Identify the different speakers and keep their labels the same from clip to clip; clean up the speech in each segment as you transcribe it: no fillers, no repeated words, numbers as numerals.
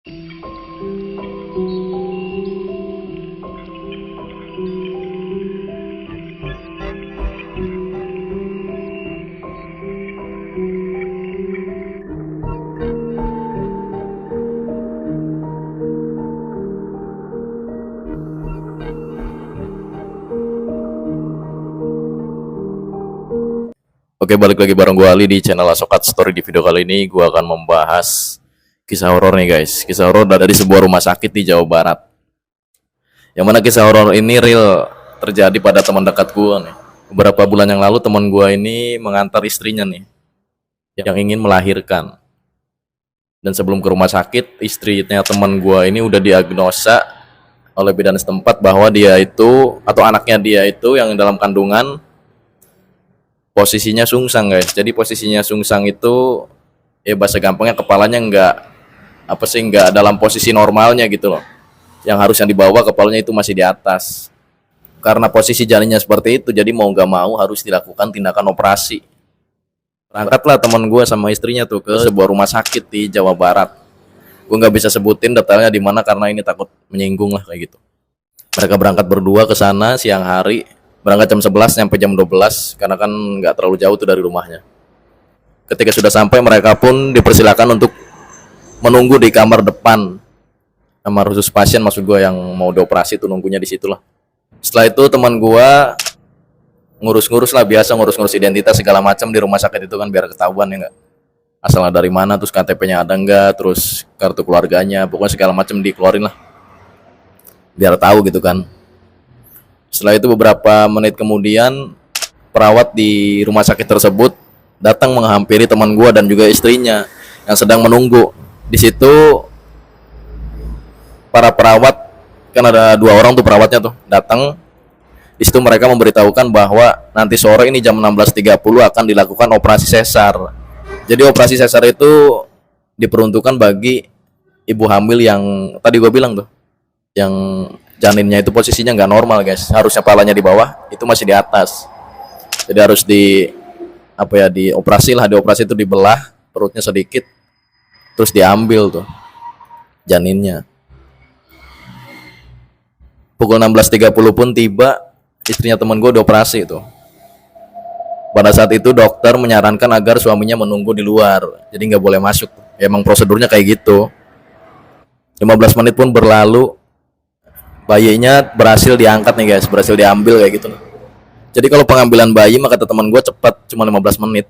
Speaker 1: Oke, balik lagi bareng gue Ali di channel Asokat Story. Di video kali ini gue akan membahas kisah horor nih guys. Kisah horor dari sebuah rumah sakit di Jawa Barat. Yang mana kisah horor ini real terjadi pada teman dekat gue nih. Beberapa bulan yang lalu teman gue ini mengantar istrinya nih yang ingin melahirkan. Dan sebelum ke rumah sakit, istrinya teman gue ini udah diagnosa oleh bidan setempat bahwa dia itu atau anaknya dia itu yang dalam kandungan posisinya sungsang guys. Jadi posisinya sungsang itu ya bahasa gampangnya kepalanya nggak dalam posisi normalnya gitu loh. Yang harusnya di bawah, kepalanya itu masih di atas. Karena posisi janinnya seperti itu, jadi mau nggak mau harus dilakukan tindakan operasi. Berangkatlah teman gue sama istrinya tuh ke sebuah rumah sakit di Jawa Barat. Gue nggak bisa sebutin detailnya di mana karena ini takut menyinggung lah kayak gitu. Mereka berangkat berdua ke sana siang hari. Berangkat jam 11 sampai jam 12 karena kan nggak terlalu jauh tuh dari rumahnya. Ketika sudah sampai, mereka pun dipersilakan untuk menunggu di kamar depan. Kamar khusus pasien maksud gue, yang mau dioperasi tuh nunggunya di situ lah. Setelah itu teman gue ngurus-ngurus lah, biasa ngurus-ngurus identitas segala macam di rumah sakit itu kan biar ketahuan ya nggak. Asalnya dari mana, terus KTP-nya ada nggak, terus kartu keluarganya, pokoknya segala macam dikeluarin lah. Biar tahu gitu kan. Setelah itu beberapa menit kemudian perawat di rumah sakit tersebut datang menghampiri teman gue dan juga istrinya yang sedang menunggu. Di situ para perawat, kan ada 2 orang tuh perawatnya tuh, datang. Di situ mereka memberitahukan bahwa nanti sore ini jam 16.30 akan dilakukan operasi sesar. Jadi operasi sesar itu diperuntukkan bagi ibu hamil yang tadi gue bilang tuh, yang janinnya itu posisinya nggak normal guys. Harusnya kepalanya di bawah, itu masih di atas. Jadi harus dioperasi lah. Dioperasi itu dibelah perutnya sedikit, terus diambil tuh janinnya. Pukul 16.30 pun tiba, istrinya teman gue dioperasi itu. Pada saat itu dokter menyarankan agar suaminya menunggu di luar, jadi nggak boleh masuk. Ya, emang prosedurnya kayak gitu. 15 menit pun berlalu, bayinya berhasil diangkat nih guys, berhasil diambil kayak gitu. Jadi kalau pengambilan bayi mah kata teman gue cepat, cuma 15 menit.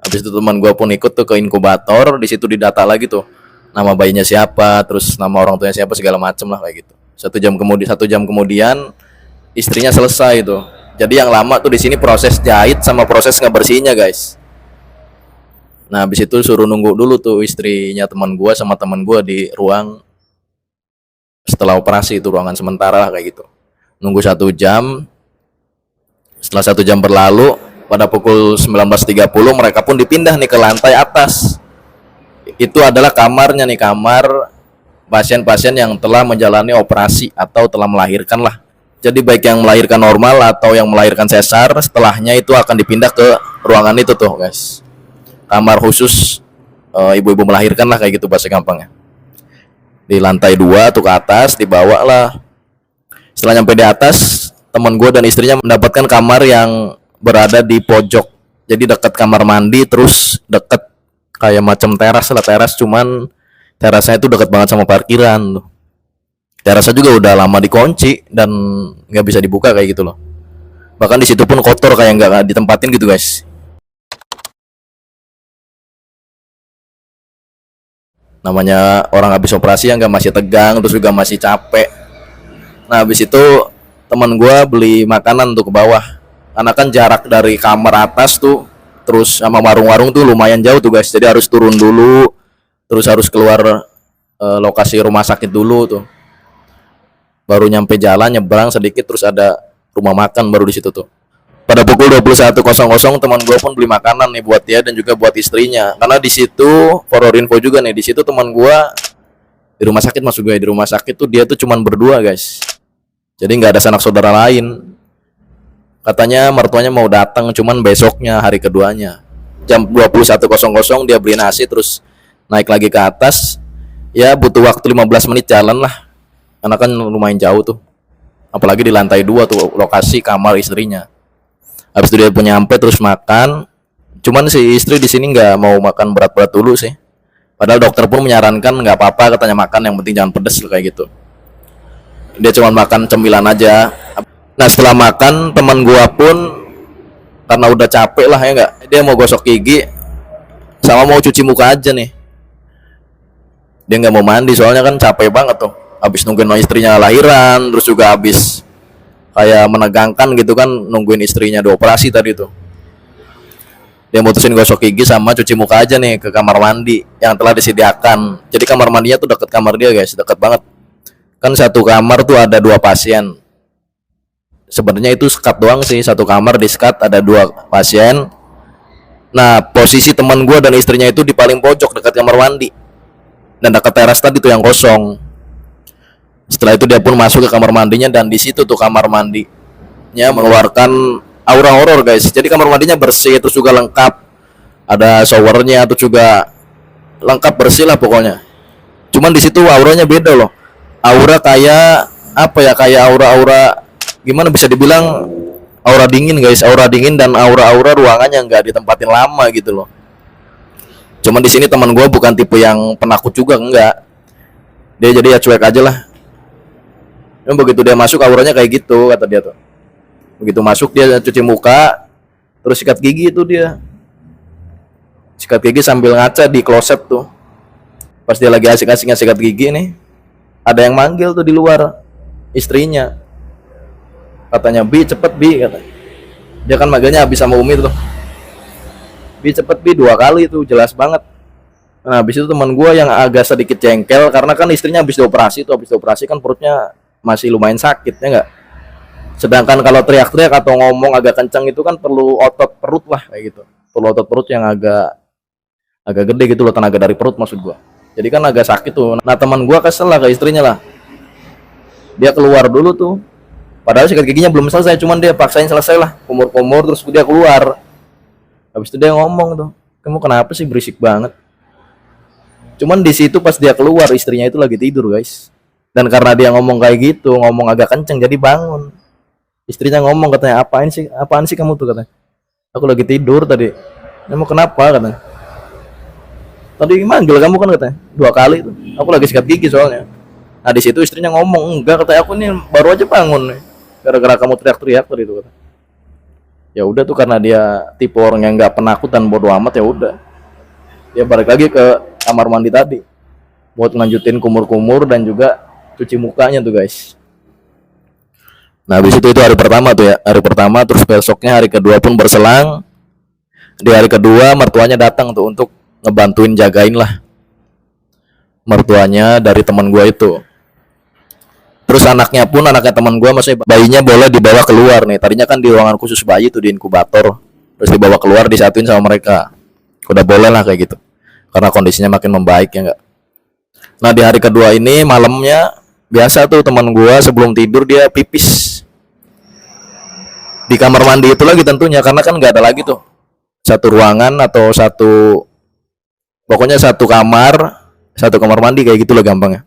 Speaker 1: Habis itu teman gue pun ikut tuh ke inkubator, di situ didata lagi tuh nama bayinya siapa, terus nama orang tuanya siapa, segala macem lah kayak gitu. 1 jam kemudian istrinya selesai itu. Jadi yang lama tuh di sini proses jahit sama proses ngebersihnya guys. Nah habis itu suruh nunggu dulu tuh istrinya teman gue sama teman gue di ruang setelah operasi, itu ruangan sementara lah kayak gitu. Nunggu 1 jam. Setelah 1 jam berlalu, pada pukul 19.30 mereka pun dipindah nih ke lantai atas. Itu adalah kamarnya nih, kamar pasien-pasien yang telah menjalani operasi atau telah melahirkan lah. Jadi baik yang melahirkan normal atau yang melahirkan sesar, setelahnya itu akan dipindah ke ruangan itu tuh guys. Kamar khusus ibu-ibu melahirkan lah kayak gitu bahasa gampangnya. Di lantai 2 tuh ke atas, dibawa lah. Setelah nyampe di atas, teman gue dan istrinya mendapatkan kamar yang berada di pojok. Jadi dekat kamar mandi, terus dekat kayak macam teras lah, cuman terasnya itu dekat banget sama parkiran tuh. Terasnya juga udah lama dikunci dan nggak bisa dibuka kayak gitu loh. Bahkan di situ pun kotor, kayak nggak ditempatin gitu guys. Namanya orang habis operasi ya nggak, masih tegang, terus juga masih capek. Nah habis itu teman gue beli makanan tuh ke bawah, karena kan jarak dari kamar atas tuh terus sama warung-warung tuh lumayan jauh tuh guys. Jadi harus turun dulu, terus harus keluar lokasi rumah sakit dulu tuh, baru nyampe jalan nyebrang sedikit terus ada rumah makan baru di situ tuh. Pada pukul 21.00 teman gue pun beli makanan nih buat dia dan juga buat istrinya. Karena di situ, for info juga nih, di situ teman gue di rumah sakit, maksud gue di rumah sakit tuh dia tuh cuman berdua guys. Jadi nggak ada sanak saudara lain. Katanya mertuanya mau datang cuman besoknya, hari keduanya. Jam 21.00 dia beli nasi terus naik lagi ke atas. Ya butuh waktu 15 menit jalan lah, karena kan lumayan jauh tuh, apalagi di lantai 2 tuh lokasi kamar istrinya. Habis itu dia punya nyampe terus makan. Cuman si istri di sini nggak mau makan berat-berat dulu sih, padahal dokter pun menyarankan nggak apa-apa katanya, makan yang penting jangan pedes kayak gitu. Dia cuma makan cemilan aja. Nah setelah makan teman gua pun karena udah capek lah ya nggak, dia mau gosok gigi sama mau cuci muka aja nih. Dia nggak mau mandi soalnya kan capek banget tuh, habis nungguin istrinya lahiran, terus juga habis kayak menegangkan gitu kan nungguin istrinya dioperasi tadi tuh. Dia mutusin gosok gigi sama cuci muka aja nih ke kamar mandi yang telah disediakan. Jadi kamar mandinya tuh deket kamar dia guys, deket banget. Kan satu kamar tuh ada 2 pasien. Sebenarnya itu sekat doang sih, satu kamar di sekat ada 2 pasien. Nah posisi teman gue dan istrinya itu di paling pojok dekat kamar mandi dan dekat teras tadi tuh yang kosong. Setelah itu dia pun masuk ke kamar mandinya, dan di situ tuh kamar mandinya mengeluarkan aura horor guys. Jadi kamar mandinya bersih, terus juga lengkap, ada showernya, terus juga lengkap bersih lah pokoknya. Cuman di situ auranya beda loh. Aura kayak apa ya, kayak aura-aura gimana bisa dibilang, aura dingin guys, aura dingin dan aura-aura ruangannya nggak ditempatin lama gitu loh. Cuman di sini teman gue bukan tipe yang penakut juga, enggak. Dia jadi ya cuek aja lah. Dan begitu dia masuk auranya kayak gitu kata dia tuh. Begitu masuk dia cuci muka, terus sikat gigi itu dia. Sikat gigi sambil ngaca di kloset tuh. Pas dia lagi asik-asiknya sikat gigi nih, ada yang manggil tuh di luar, istrinya. Katanya, "Bi, cepet Bi," katanya. Dia kan manggilnya habis sama Umi tuh. "Bi, cepet Bi," 2 kali tuh, jelas banget. Nah, habis itu teman gue yang agak sedikit jengkel karena kan istrinya habis dioperasi tuh, habis dioperasi kan perutnya masih lumayan sakit ya enggak. Sedangkan kalau teriak-teriak atau ngomong agak kencang itu kan perlu otot perut lah kayak gitu. Perlu otot perut yang agak gede gitu loh, tenaga dari perut maksud gua. Jadi kan agak sakit tuh. Nah, teman gua kesel lah ke istrinya lah. Dia keluar dulu tuh. Padahal sikat giginya belum selesai, cuman dia paksain selesai lah, kumur-kumur terus dia keluar. Habis itu dia ngomong tuh, "Kamu kenapa sih berisik banget?" Cuman di situ pas dia keluar istrinya itu lagi tidur, guys. Dan karena dia ngomong kayak gitu, ngomong agak kenceng jadi bangun. Istrinya ngomong katanya, apaan sih kamu tuh katanya. "Aku lagi tidur tadi." "Kamu kenapa?" katanya. "Tadi manggil kamu kan," katanya, 2 kali tuh. "Aku lagi sikat gigi soalnya." Nah di situ istrinya ngomong, "Enggak," katanya, "aku ini baru aja bangun nih, gara-gara kamu teriak-teriak tadi itu," katanya. Ya udah tuh, karena dia tipe orang yang nggak penakut dan bodo amat, ya udah. Dia balik lagi ke kamar mandi tadi buat ngelanjutin kumur-kumur dan juga cuci mukanya tuh guys. Nah habis itu hari pertama tuh ya, hari pertama, terus besoknya hari kedua pun berselang. Di hari kedua mertuanya datang tuh untuk ngebantuin jagain lah, mertuanya dari teman gua itu. Terus anaknya teman gua, maksudnya bayinya boleh dibawa keluar nih. Tadinya kan di ruangan khusus bayi tuh di inkubator, terus dibawa keluar disatuin sama mereka. Udah boleh lah kayak gitu, karena kondisinya makin membaik ya enggak. Nah di hari kedua ini malamnya biasa tuh teman gua sebelum tidur dia pipis di kamar mandi itu lagi tentunya, karena kan nggak ada lagi tuh satu ruangan atau pokoknya satu kamar mandi kayak gitu loh gampangnya.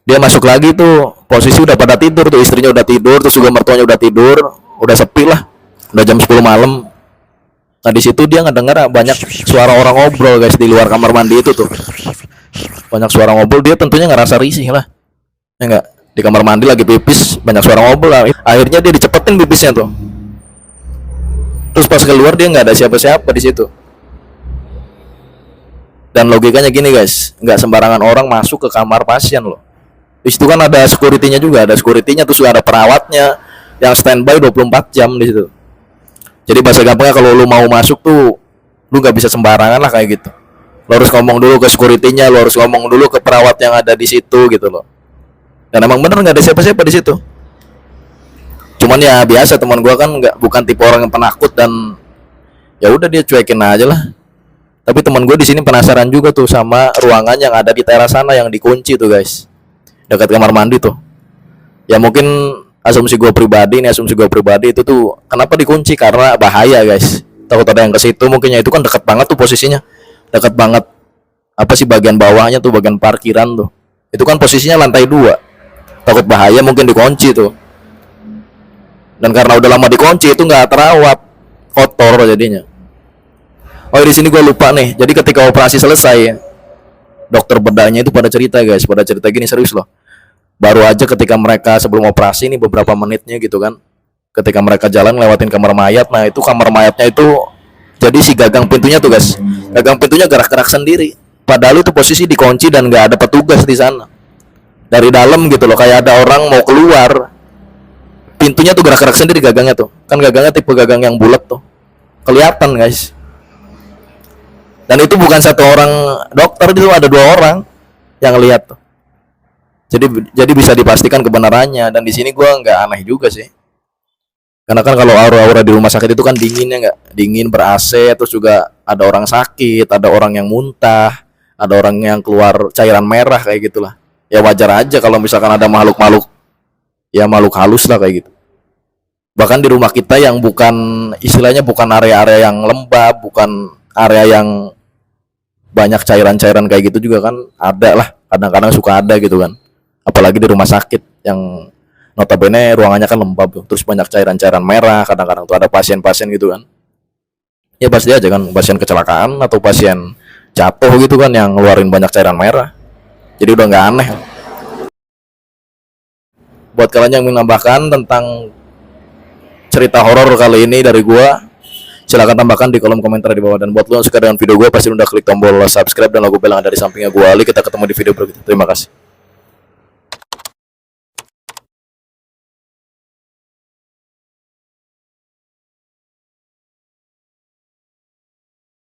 Speaker 1: Dia masuk lagi tuh, posisi udah pada tidur tuh, istrinya udah tidur, terus juga mertuanya udah tidur, udah sepi lah, udah jam 10 malam. Nah di situ dia ngedengar banyak suara orang ngobrol guys di luar kamar mandi itu tuh. Banyak suara ngobrol, dia tentunya ngerasa risih lah. Ya enggak, di kamar mandi lagi pipis, banyak suara ngobrol lah. Akhirnya dia dicepetin pipisnya tuh. Terus pas keluar dia nggak ada siapa-siapa di situ. Dan logikanya gini guys, nggak sembarangan orang masuk ke kamar pasien loh. Di situ kan ada security-nya juga, terus juga ada perawatnya yang standby 24 jam di situ. Jadi bahasa gampangnya kalau lu mau masuk tuh lu nggak bisa sembarangan lah kayak gitu. Lu harus ngomong dulu ke security-nya, lu harus ngomong dulu ke perawat yang ada di situ gitu loh. Dan emang bener nggak ada siapa-siapa di situ. Cuman ya biasa, teman gua kan bukan tipe orang yang penakut dan ya udah dia cuekin aja lah. Tapi teman gue di sini penasaran juga tuh sama ruangan yang ada di teras sana yang dikunci tuh guys, dekat kamar mandi tuh. Ya mungkin asumsi gue pribadi itu tuh kenapa dikunci, karena bahaya guys. Takut ada yang ke situ, mungkin ya itu kan dekat banget tuh posisinya, dekat banget apa sih bagian bawahnya tuh, bagian parkiran tuh. Itu kan posisinya lantai 2. Takut bahaya mungkin dikunci tuh. Dan karena udah lama dikunci itu nggak terawat, kotor jadinya. Oh di sini gue lupa nih. Jadi ketika operasi selesai, dokter bedahnya itu pada cerita guys, pada cerita gini serius loh. Baru aja ketika mereka sebelum operasi ini beberapa menitnya gitu kan, ketika mereka jalan lewatin kamar mayat, nah itu kamar mayatnya itu jadi si gagang pintunya tuh guys, gagang pintunya gerak-gerak sendiri. Padahal itu posisi dikunci dan nggak ada petugas di sana. Dari dalam gitu loh, kayak ada orang mau keluar, pintunya tuh gerak-gerak sendiri gagangnya tuh. Kan gagangnya tipe gagang yang bulat tuh, kelihatan guys. Dan itu bukan satu orang dokter, itu ada 2 orang yang lihat tuh. Jadi bisa dipastikan kebenarannya. Dan di sini gue nggak aneh juga sih. Karena kan kalau aura-aura di rumah sakit itu kan dinginnya nggak, dingin ber AC, terus juga ada orang sakit, ada orang yang muntah, ada orang yang keluar cairan merah kayak gitulah. Ya wajar aja kalau misalkan ada makhluk-makhluk, ya makhluk halus lah kayak gitu. Bahkan di rumah kita yang bukan istilahnya bukan area-area yang lembab, bukan area yang banyak cairan-cairan kayak gitu juga kan ada lah, kadang-kadang suka ada gitu kan. Apalagi di rumah sakit yang notabene ruangannya kan lembab tuh, terus banyak cairan-cairan merah, kadang-kadang tuh ada pasien-pasien gitu kan. Ya pasti aja kan pasien kecelakaan atau pasien jatuh gitu kan yang ngeluarin banyak cairan merah. Jadi udah nggak aneh. Buat kalian yang menambahkan tentang cerita horor kali ini dari gua, silahkan tambahkan di kolom komentar di bawah. Dan buat lo yang suka dengan video gue, pasti udah klik tombol subscribe dan logo bel yang ada di sampingnya gua. Ali, kita ketemu di video berikutnya. Terima kasih.